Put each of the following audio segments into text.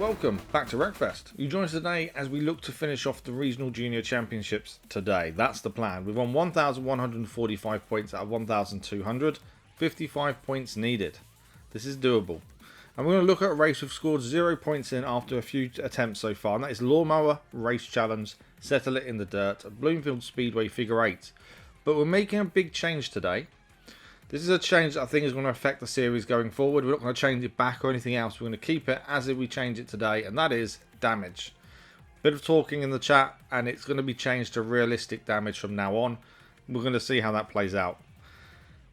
Welcome back to Wreckfest. You join us today as we look to finish off the Regional Junior Championships today. That's the plan. We've won 1,145 points out of 1,200. 55 points needed. This is doable. And we're going to look at a race we've scored 0 points in after a few attempts so far. And that is Mower Race Challenge. Settle it in the dirt at Bloomfield Speedway Figure 8. But we're making a big change today. This is a change that I think is going to affect the series going forward. We're not going to change it back or anything else. We're going to keep it as if we change it today, and that is damage. Bit of talking in the chat, and it's going to be changed to realistic damage from now on. We're going to see how that plays out.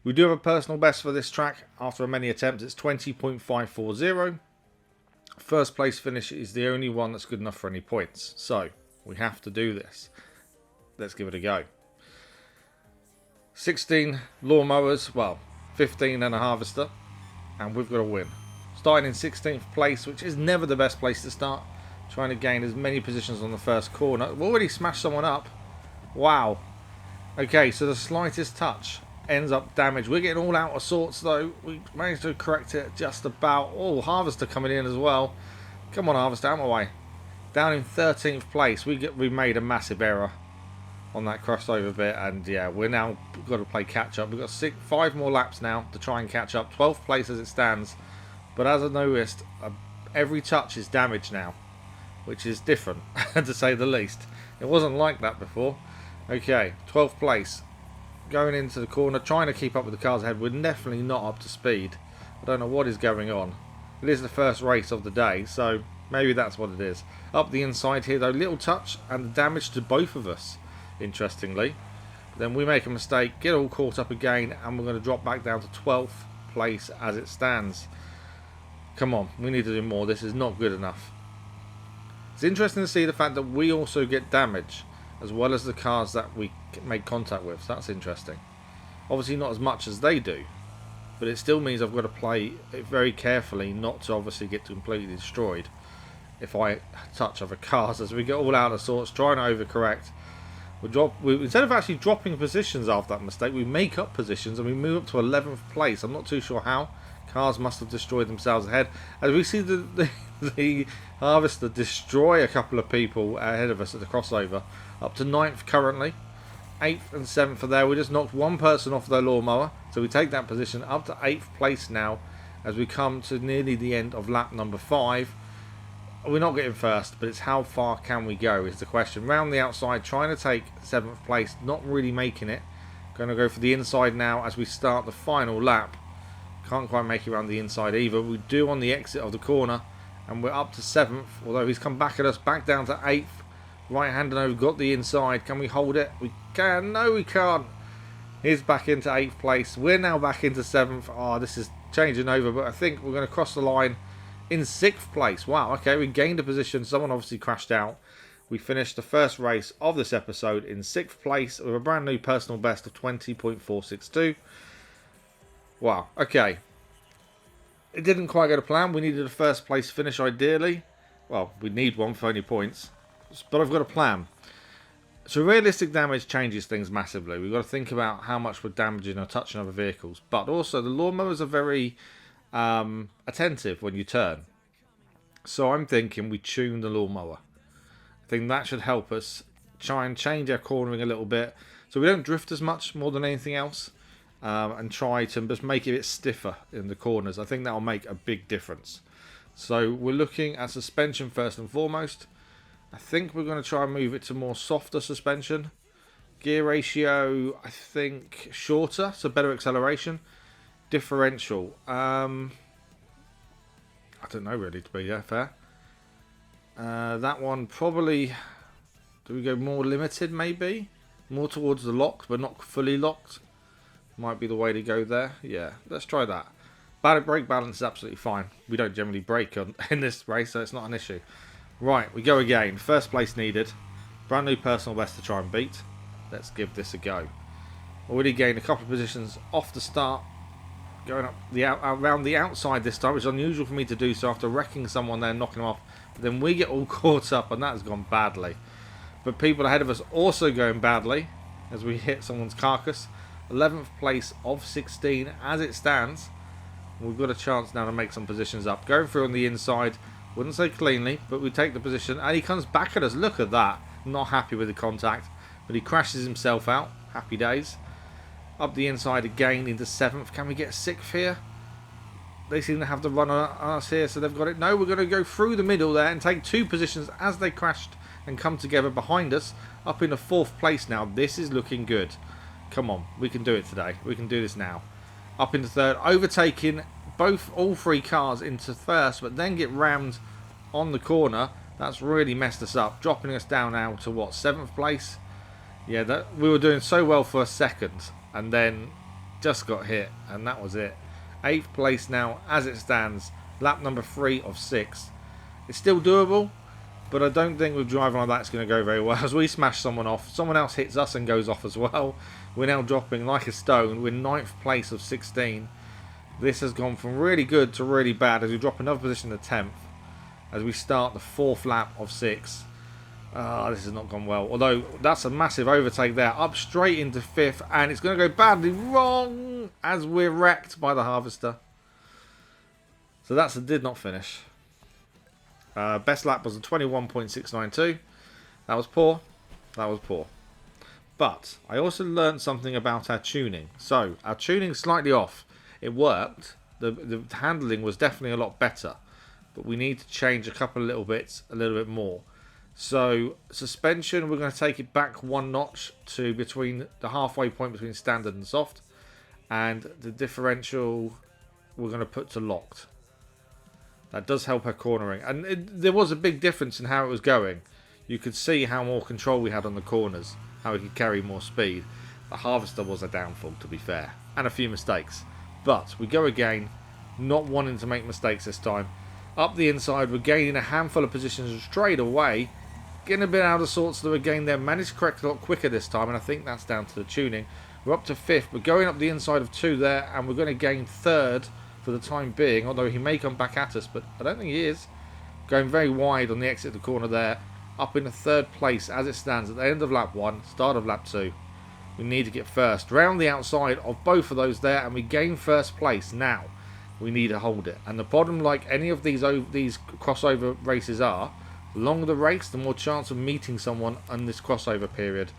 We do have a personal best for this track. After many attempts, it's 20.540. First place finish is the only one that's good enough for any points. So, we have to do this. Let's give it a go. 16 lawnmowers, well, 15 and a harvester, and we've got to win. Starting in 16th place, which is never the best place to start. Trying to gain as many positions on the first corner. We've already smashed someone up. Wow. Okay, so the slightest touch ends up damage. We're getting all out of sorts though. We managed to correct it just about. Oh, harvester coming in as well. Come on, harvester, out of my way. Down in 13th place, we made a massive error on that crossover bit, and yeah, we're now got to play catch up. We've got 5 more laps now to try and catch up. 12th place as it stands, but as I noticed, every touch is damage now, which is different to say the least. It wasn't like that before. Okay, 12th place, going into the corner, trying to keep up with the cars ahead. We're definitely not up to speed. I don't know what is going on. It is the first race of the day, so maybe that's what it is. Up the inside here though, little touch and the damage to both of us. Interestingly, then we make a mistake, get all caught up again, and we're going to drop back down to 12th place as it stands. Come on, we need to do more. This is not good enough. It's interesting to see the fact that we also get damage as well as the cars that we make contact with. So that's interesting. Obviously not as much as they do, but it still means I've got to play it very carefully not to obviously get completely destroyed if I touch other cars as we get all out of sorts, trying to overcorrect. Instead of actually dropping positions after that mistake, we make up positions and we move up to 11th place. I'm not too sure how. Cars must have destroyed themselves ahead. As we see the harvester destroy a couple of people ahead of us at the crossover. Up to 9th currently. 8th and 7th are there. We just knocked one person off their lawnmower. So we take that position up to 8th place now as we come to nearly the end of lap number 5. We're not getting first, but it's how far can we go is the question. Round the outside, trying to take 7th place, not really making it. Going to go for the inside now as we start the final lap. Can't quite make it around the inside either. We do on the exit of the corner, and we're up to 7th, although he's come back at us, back down to 8th. Right-hander now, we've got the inside. Can we hold it? We can. No, we can't. He's back into 8th place. We're now back into 7th. Oh, this is changing over, but I think we're going to cross the line in 6th place. Wow, okay, we gained a position. Someone obviously crashed out. We finished the first race of this episode in 6th place with a brand new personal best of 20.462. Wow, okay. It didn't quite go to plan. We needed a first place finish ideally. Well, we need one for any points. But I've got a plan. So realistic damage changes things massively. We've got to think about how much we're damaging or touching other vehicles. But also the lawnmowers are very attentive when you turn, so I'm thinking we tune the lawnmower. I think that should help us try and change our cornering a little bit so we don't drift as much more than anything else, and try to just make it a bit stiffer in the corners. I think that will make a big difference. So we're looking at suspension first and foremost. I think we're going to try and move it to more softer suspension. Gear ratio, I think shorter, so better acceleration. Differential, I don't know really, to be fair. That one probably, do we go more limited maybe? More towards the locked but not fully locked. Might be the way to go there. Yeah, let's try that. Brake balance is absolutely fine. We don't generally brake in this race, so it's not an issue. Right, we go again. First place needed. Brand new personal best to try and beat. Let's give this a go. Already gained a couple of positions off the start. Going up around the outside this time, which is unusual for me to do so after wrecking someone there, knocking them off. But then we get all caught up, and that has gone badly. But people ahead of us also going badly as we hit someone's carcass. 11th place of 16 as it stands. We've got a chance now to make some positions up. Going through on the inside, Wouldn't say cleanly, but we take the position. And he comes back at us. Look at that. Not happy with the contact. But he crashes himself out. Happy days. Up the inside again into 7th. Can we get 6th here? They seem to have the run on us here, so they've got it. No, we're going to go through the middle there and take 2 positions as they crashed and come together behind us. Up in the 4th place now. This is looking good. Come on, we can do it today. We can do this now. Up into 3rd, overtaking all 3 cars into 1st, but then get rammed on the corner. That's really messed us up, dropping us down now to what, 7th place? Yeah, we were doing so well for a second, and then just got hit, and that was it. 8th place now, as it stands, lap number 3 of 6. It's still doable, but I don't think with driving like that it's going to go very well. As we smash someone off, someone else hits us and goes off as well. We're now dropping like a stone. We're 9th place of 16. This has gone from really good to really bad as we drop another position to 10th. As we start the 4th lap of 6. This has not gone well. Although that's a massive overtake there. Up straight into 5th. And it's going to go badly wrong as we're wrecked by the harvester. So that's a did not finish. Best lap was a 21.692. That was poor. That was poor. But I also learned something about our tuning. So our tuning's slightly off. It worked. The handling was definitely a lot better. But we need to change a couple of little bits a little bit more. So suspension, we're going to take it back 1 notch to between the halfway point between standard and soft. And the differential we're going to put to locked. That does help our cornering. And there was a big difference in how it was going. You could see how more control we had on the corners. How we could carry more speed. The harvester was a downfall, to be fair. And a few mistakes. But we go again. Not wanting to make mistakes this time. Up the inside, we're gaining a handful of positions straight away. Getting a bit out of sorts though again there. Managed to correct a lot quicker this time. And I think that's down to the tuning. We're up to 5th. We're going up the inside of 2 there. And we're going to gain 3rd. For the time being, although he may come back at us, but I don't think he is. Going very wide on the exit of the corner there, up in the 3rd place as it stands at the end of lap 1, start of lap 2. We need to get first. Round the outside of both of those there, and we gain 1st place. Now, we need to hold it. And the problem, like any of these crossover races are, the longer the race, the more chance of meeting someone on this crossover period.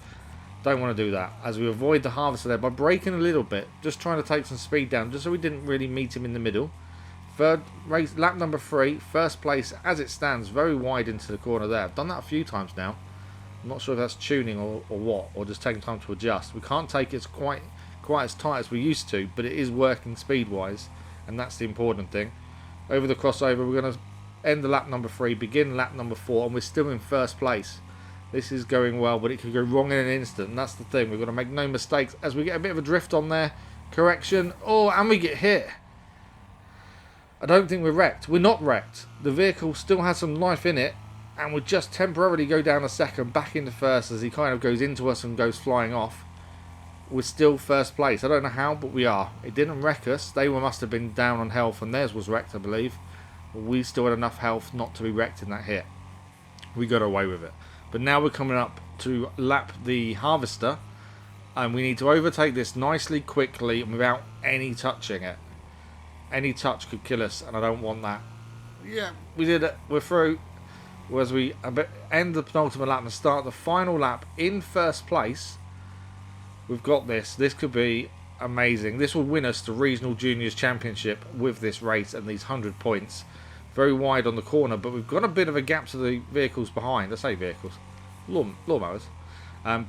Don't want to do that, as we avoid the harvester there by braking a little bit, just trying to take some speed down, just so we didn't really meet him in the middle. 3rd race, lap number 3, 1st place as it stands, very wide into the corner there. I've done that a few times now. I'm not sure if that's tuning or what, or just taking time to adjust. We can't take it quite as tight as we used to, but it is working speed-wise, and that's the important thing. Over the crossover, we're going to end the lap number 3, begin lap number 4, and we're still in 1st place. This is going well, but it could go wrong in an instant, and that's the thing. We've got to make no mistakes as we get a bit of a drift on there. Correction. Oh, and we get hit. I don't think we're wrecked. We're not wrecked. The vehicle still has some life in it, and we just temporarily go down a 2nd, back into 1st as he kind of goes into us and goes flying off. We're still 1st place. I don't know how, but we are. It didn't wreck us. They must have been down on health, and theirs was wrecked, I believe. But we still had enough health not to be wrecked in that hit. We got away with it. But now we're coming up to lap the harvester, and we need to overtake this nicely, quickly, and without any touching it. Any touch could kill us, and I don't want that. Yeah, we did it. We're through. As we end the penultimate lap and start the final lap in 1st place, we've got this. This could be amazing. This will win us the Regional Juniors Championship with this race and these 100 points. Very wide on the corner, but we've got a bit of a gap to the vehicles behind. I say vehicles, lawnmowers.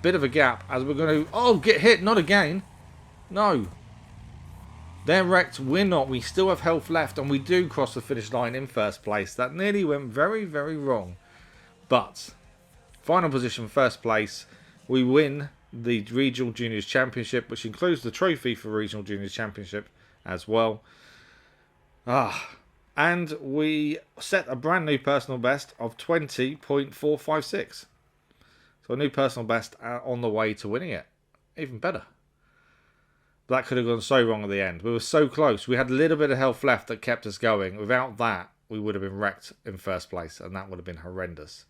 Bit of a gap as we're going to... Oh, get hit, not again. No. They're wrecked, we're not. We still have health left, and we do cross the finish line in 1st place. That nearly went very, very wrong. But, final position, 1st place. We win the Regional Juniors Championship, which includes the trophy for Regional Juniors Championship as well. And we set a brand new personal best of 20.456. So a new personal best on the way to winning it. Even better. That could have gone so wrong at the end. We were so close. We had a little bit of health left that kept us going. Without that, we would have been wrecked in 1st place, and that would have been horrendous.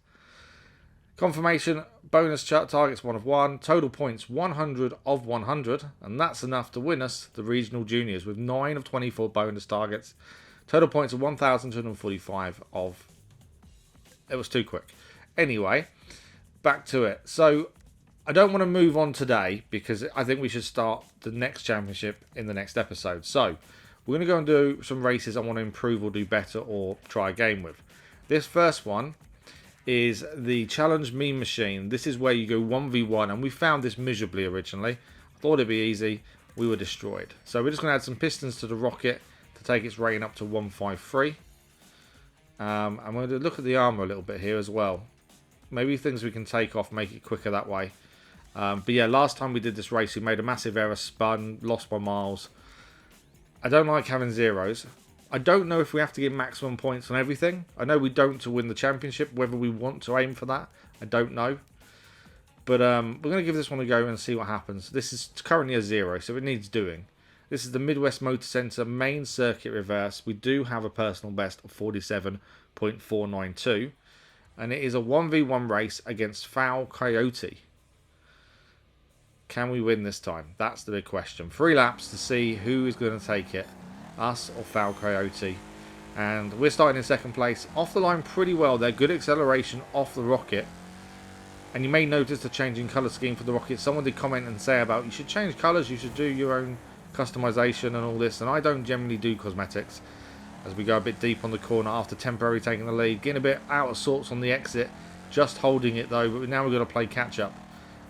Confirmation, bonus targets 1 of 1. Total points 100 of 100, and that's enough to win us the Regional Juniors with 9 of 24 bonus targets. Total points of 1,245 of It was too quick. Anyway, back to it. So I don't want to move on today because I think we should start the next championship in the next episode. So we're going to go and do some races I want to improve or do better or try a game with. This first one is the Challenge Meme Machine. This is where you go 1v1, and we found this miserably originally. I thought it'd be easy. We were destroyed. So we're just going to add some pistons to the rocket to take its rating up to 153. I'm going to look at the armour a little bit here as well. Maybe things we can take off, make it quicker that way. But yeah, last time we did this race, we made a massive error, spun, lost by miles. I don't like having zeros. I don't know if we have to get maximum points on everything. I know we don't to win the championship. Whether we want to aim for that, I don't know. But we're going to give this one a go and see what happens. This is currently a 0, so it needs doing. This is the Midwest Motocenter Main Circuit reverse. We do have a personal best of 47.492. And it is a 1v1 race against Foul Coyote. Can we win this time? That's the big question. 3 laps to see who is going to take it. Us or Foul Coyote. And we're starting in second place. Off the line pretty well. They're good acceleration off the rocket. And you may notice the changing colour scheme for the rocket. Someone did comment and say about you should change colours, you should do your own customization and all this. And I don't generally do cosmetics. As we go a bit deep on the corner after temporarily taking the lead. Getting a bit out of sorts on the exit. Just holding it though. But now we're going to play catch up.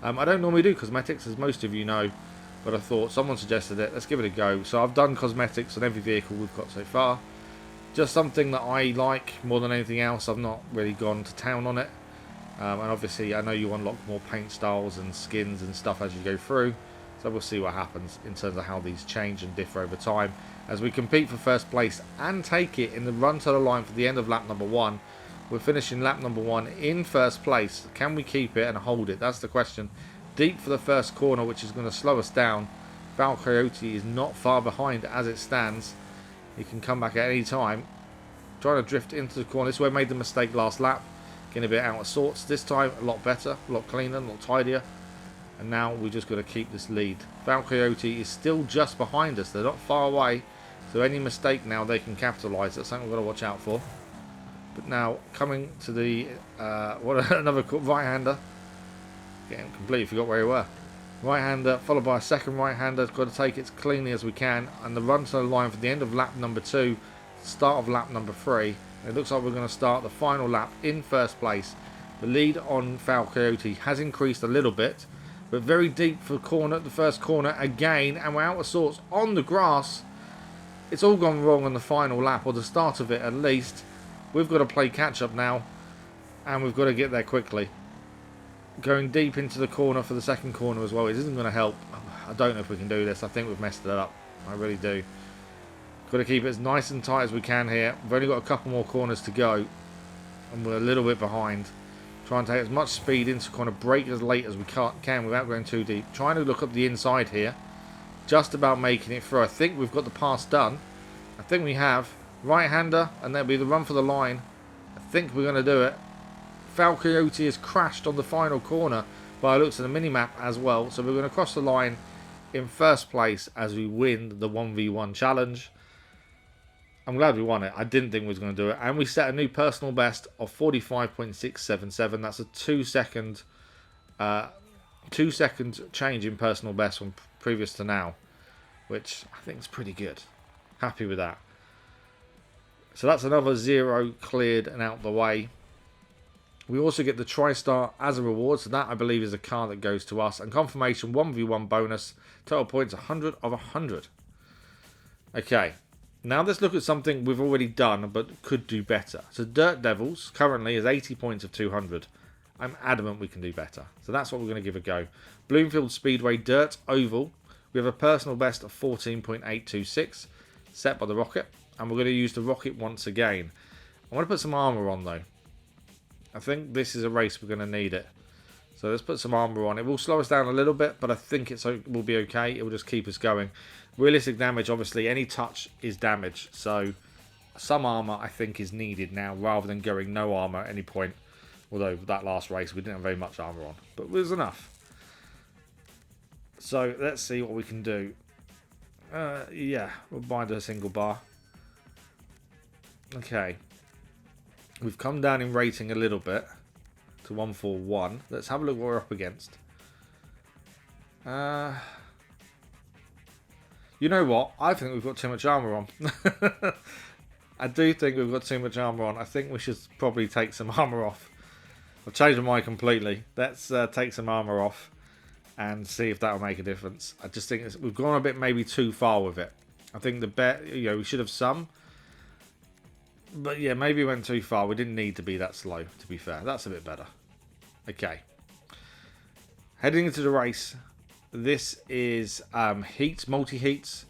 I don't normally do cosmetics, as most of you know. But I thought someone suggested it. Let's give it a go. So I've done cosmetics on every vehicle we've got so far. Just something that I like more than anything else. I've not really gone to town on it. And obviously I know you unlock more paint styles and skins and stuff as you go through. So we'll see what happens in terms of how these change and differ over time. As we compete for first place and take it in the run to the line for the end of lap number 1. We're finishing lap number 1 in first place. Can we keep it and hold it? That's the question. Deep for the first corner, which is going to slow us down. Foul Coyote is not far behind as it stands. He can come back at any time. Trying to drift into the corner. This is where I made the mistake last lap. Getting a bit out of sorts. This time a lot better, a lot cleaner, a lot tidier. And now we're just going to keep this lead. Foul Coyote is still just behind us. They're not far away. So any mistake now they can capitalise. That's something we've got to watch out for. But now coming to the another right-hander. Getting completely forgot where we were. Right-hander followed by a second right-hander. Got to take it as cleanly as we can. And the run to the line for the end of lap number 2. Start of lap number 3. It looks like we're going to start the final lap in first place. The lead on Foul Coyote has increased a little bit. But very deep for the first corner again. And we're out of sorts on the grass. It's all gone wrong on the final lap. Or the start of it at least. We've got to play catch up now. And we've got to get there quickly. Going deep into the corner for the second corner as well. It isn't going to help. I don't know if we can do this. I think we've messed it up. I really do. Got to keep it as nice and tight as we can here. We've only got a couple more corners to go. And we're a little bit behind. Try and take as much speed into kind of brake as late as we can without going too deep. Trying to look up the inside here. Just about making it through. I think we've got the pass done. I think we have. Right-hander. And that'll be the run for the line. I think we're going to do it. Foul Coyote has crashed on the final corner. But I looked at the mini-map as well. So we're going to cross the line in first place as we win the 1v1 challenge. I'm glad we won it. I didn't think we was going to do it. And we set a new personal best of 45.677. That's a 2-second change in personal best from previous to now. Which I think is pretty good. Happy with that. So that's another 0 cleared and out the way. We also get the Tristar as a reward. So that I believe is a car that goes to us. And confirmation 1v1 bonus. Total points 100 of 100. Okay. Now let's look at something we've already done but could do better. So Dirt Devils currently is 80 points of 200. I'm adamant we can do better. So that's what we're going to give a go. Bloomfield Speedway Dirt Oval. We have a personal best of 14.826 set by the rocket. And we're going to use the rocket once again. I want to put some armour on though. I think this is a race we're going to need it. So let's put some armour on. It will slow us down a little bit, but I think it will be okay. It will just keep us going. Realistic damage, obviously, any touch is damage. So some armour, I think, is needed now rather than going no armour at any point. Although that last race, we didn't have very much armour on. But it was enough. So let's see what we can do. Yeah, we'll bind a single bar. Okay. We've come down in rating a little bit to 141. Let's have a look what we're up against. You know what? I think we've got too much armour on. I do think we've got too much armour on. I think we should probably take some armour off. I've changed my mind completely. Let's take some armour off and see if that will make a difference. I just think we've gone a bit maybe too far with it. I think we should have some. But yeah, maybe we went too far. We didn't need to be that slow, to be fair. That's a bit better. Okay. Heading into the race. This is heats, multi-heats.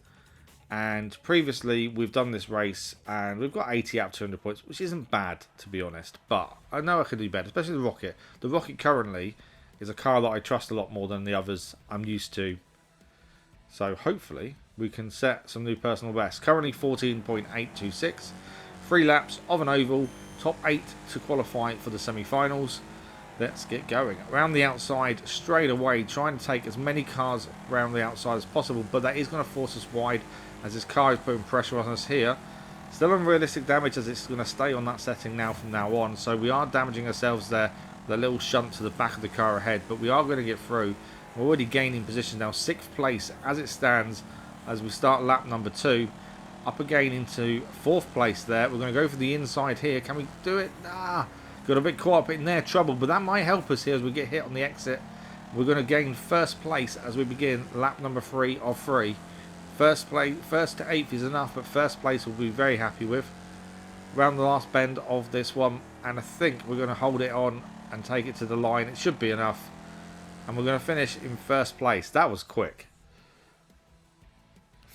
And previously, we've done this race. And we've got 80 out of 200 points, which isn't bad, to be honest. But I know I could do better, especially the Rocket. The Rocket currently is a car that I trust a lot more than the others I'm used to. So hopefully, we can set some new personal bests. Currently 14.826. 3 laps of an oval, top 8 to qualify for the semi-finals. Let's get going. Around the outside, straight away, trying to take as many cars around the outside as possible, but that is going to force us wide as this car is putting pressure on us here. Still unrealistic damage as it's going to stay on that setting now from now on, so we are damaging ourselves there with a little shunt to the back of the car ahead, but we are going to get through. We're already gaining position now, 6th place as it stands as we start lap number 2. Up again into 4th place there. We're going to go for the inside here. Can we do it? Got a bit caught up in there, trouble, but that might help us here as we get hit on the exit. We're going to gain 1st place as we begin lap number 3 of 3. 1st to 8th is enough, but 1st place we'll be very happy with. Around the last bend of this one, and I think we're going to hold it on and take it to the line. It should be enough. And we're going to finish in 1st place. That was quick.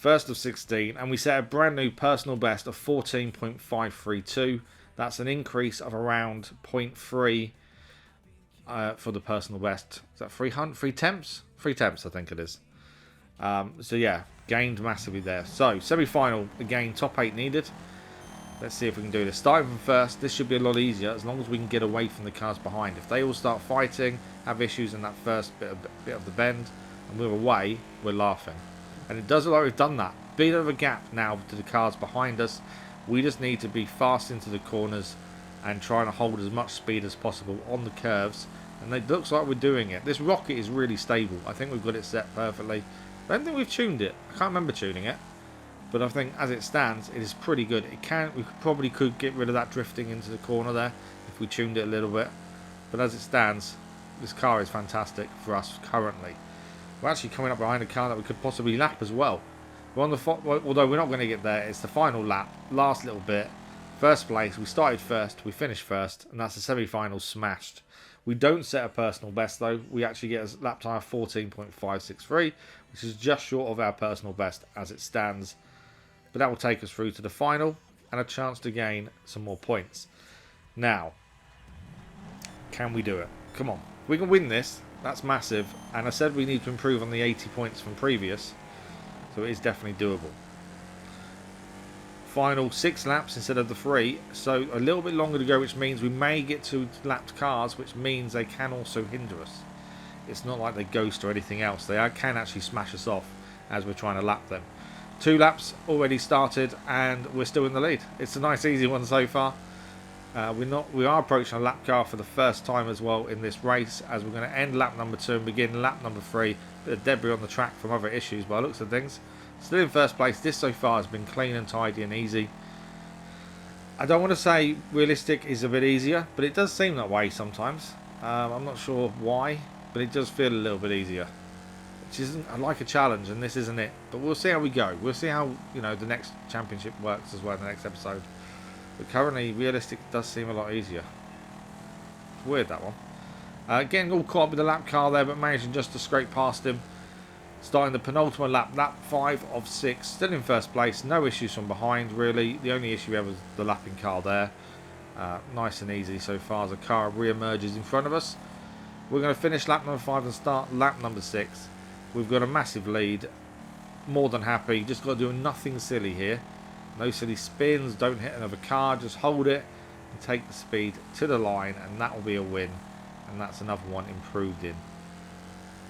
1st of 16, and we set a brand new personal best of 14.532. That's an increase of around 0.3 for the personal best. Is that 3 temps? 3 temps, I think it is. So yeah, gained massively there. So semi-final, again, top 8 needed. Let's see if we can do this. Starting from 1st, this should be a lot easier as long as we can get away from the cars behind. If they all start fighting, have issues in that first bit of the bend, and we're away, we're laughing. And it does look like we've done that. Bit of a gap now to the cars behind us. We just need to be fast into the corners and trying to hold as much speed as possible on the curves. And it looks like we're doing it. This Rocket is really stable. I think we've got it set perfectly. I don't think we've tuned it. I can't remember tuning it. But I think as it stands, it is pretty good. We probably could get rid of that drifting into the corner there if we tuned it a little bit. But as it stands, this car is fantastic for us currently. We're actually coming up behind a car that we could possibly lap as well. We're on the although we're not going to get there. It's the final lap, last little bit. 1st place. We started 1st, we finished 1st, and that's the semi-final smashed. We don't set a personal best though. We actually get a lap time of 14.563, which is just short of our personal best as it stands. But that will take us through to the final and a chance to gain some more points. Now, can we do it? Come on, we can win this. That's massive, and I said we need to improve on the 80 points from previous, so it is definitely doable. Final 6 laps instead of the 3, so a little bit longer to go, which means we may get to lapped cars, which means they can also hinder us. It's not like they ghost or anything else. They can actually smash us off as we're trying to lap them. 2 laps already started, and we're still in the lead. It's a nice easy one so far. We are approaching a lap car for the first time as well in this race, as we're going to end lap number 2 and begin lap number 3. Bit of debris on the track from other issues by the looks of things. Still in 1st place. This so far has been clean and tidy and easy. I don't want to say realistic is a bit easier, but it does seem that way sometimes. I'm not sure why, but it does feel a little bit easier. Which isn't, I like a challenge, and this isn't it. But we'll see how we go. We'll see how the next championship works as well in the next episode. But currently, realistic does seem a lot easier. It's weird, that one. Getting all caught up with the lap car there, but managing just to scrape past him. Starting the penultimate lap, lap 5 of 6. Still in 1st place. No issues from behind, really. The only issue we have was the lapping car there. Nice and easy so far as the car re-emerges in front of us. We're going to finish lap number 5 and start lap number 6. We've got a massive lead. More than happy. Just got to do nothing silly here. No silly spins, don't hit another car, just hold it and take the speed to the line, and that will be a win. And that's another one improved in.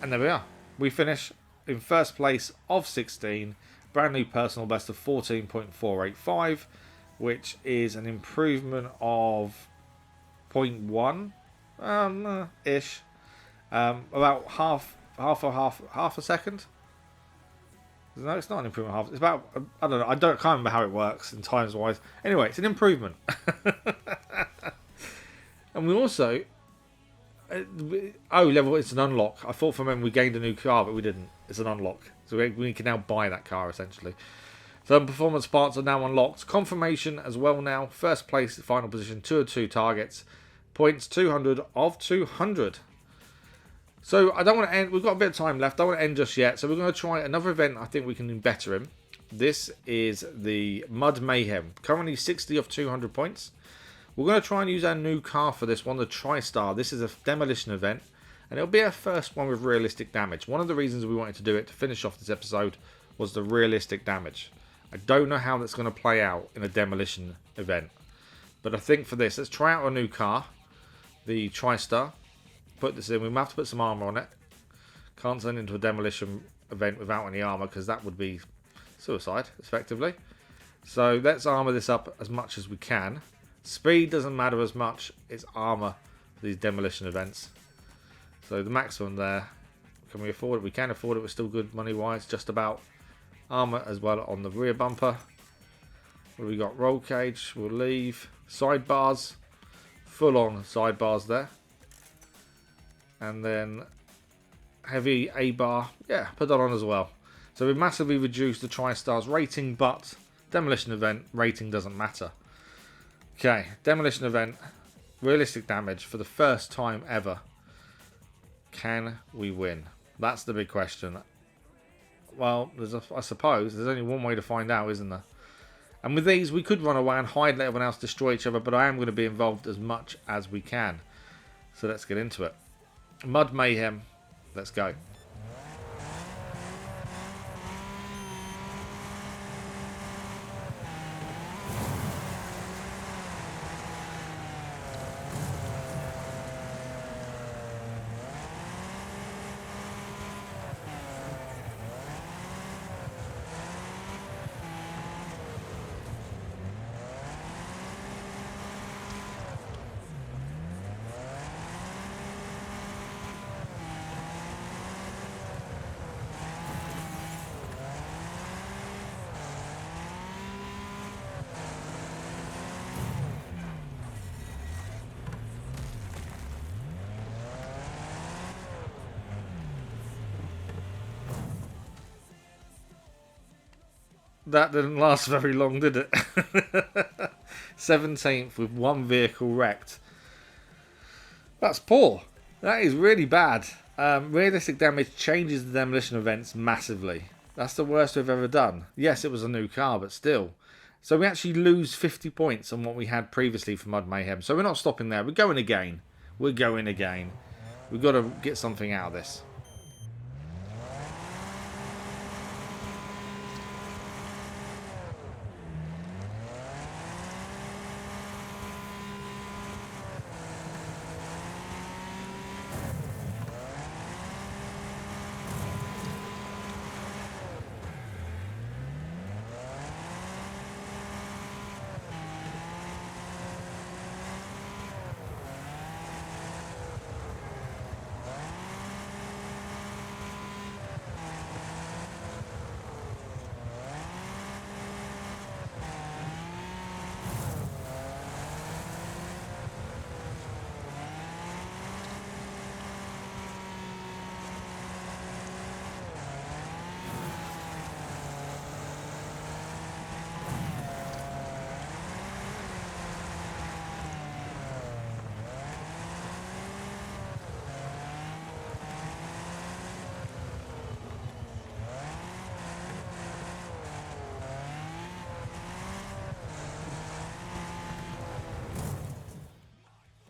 And there we are. We finish in 1st place of 16, brand new personal best of 14.485, which is an improvement of 0.1 ish. About half a second. No, it's not an improvement. Half. It's about, I don't know. Can't remember how it works in times wise. Anyway, it's an improvement. And we also, level. It's an unlock. I thought for a moment we gained a new car, but we didn't. It's an unlock, so we can now buy that car essentially. Some performance parts are now unlocked. Confirmation as well now. First place, final position, 2 of 2 targets. Points 200 of 200. So I don't want to end. We've got a bit of time left. I don't want to end just yet. So we're going to try another event I think we can do better in. This is the Mud Mayhem. Currently 60 of 200 points. We're going to try and use our new car for this one, the Tristar. This is a demolition event. And it'll be our first one with realistic damage. One of the reasons we wanted to do it to finish off this episode was the realistic damage. I don't know how that's going to play out in a demolition event. But I think for this, let's try out a new car. The Tristar. Put this in. We might have to put some armour on it. Can't turn into a demolition event without any armour because that would be suicide, effectively. So let's armour this up as much as we can. Speed doesn't matter as much. It's armour for these demolition events. So the maximum there. Can we afford it? We can afford it. We're still good money-wise. Just about. Armour as well on the rear bumper. What have we got? Roll cage. We'll leave. Sidebars. Full-on sidebars there. And then heavy A-bar. Yeah, put that on as well. So we've massively reduced the Tristar's rating, but demolition event rating doesn't matter. Okay, demolition event. Realistic damage for the first time ever. Can we win? That's the big question. Well, I suppose there's only one way to find out, isn't there? And with these, we could run away and hide, let everyone else destroy each other, but I am going to be involved as much as we can. So let's get into it. Mud Mayhem. Let's go. That didn't last very long, did it? 17th with one vehicle wrecked. That's poor. That is really bad. Realistic damage changes the demolition events massively. That's the worst we've ever done. Yes, it was a new car, but still. So we actually lose 50 points on what we had previously for Mud Mayhem. So we're not stopping there. We're going again. We're going again. We've got to get something out of this.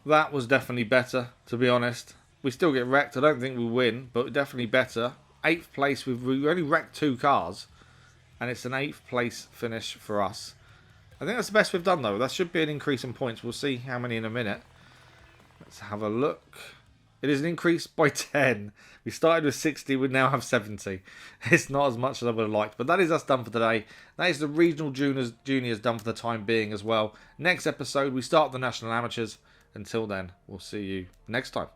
That was definitely better, to be honest. We still get wrecked. I don't think we win, but definitely better. 8th place. We only wrecked 2 cars, and it's an 8th place finish for us. I think that's the best we've done, though. That should be an increase in points. We'll see how many in a minute. Let's have a look. It is an increase by 10. We started with 60. We now have 70. It's not as much as I would have liked, but that is us done for today. That is the regional juniors done for the time being as well. Next episode, we start the national amateurs. Until then, we'll see you next time.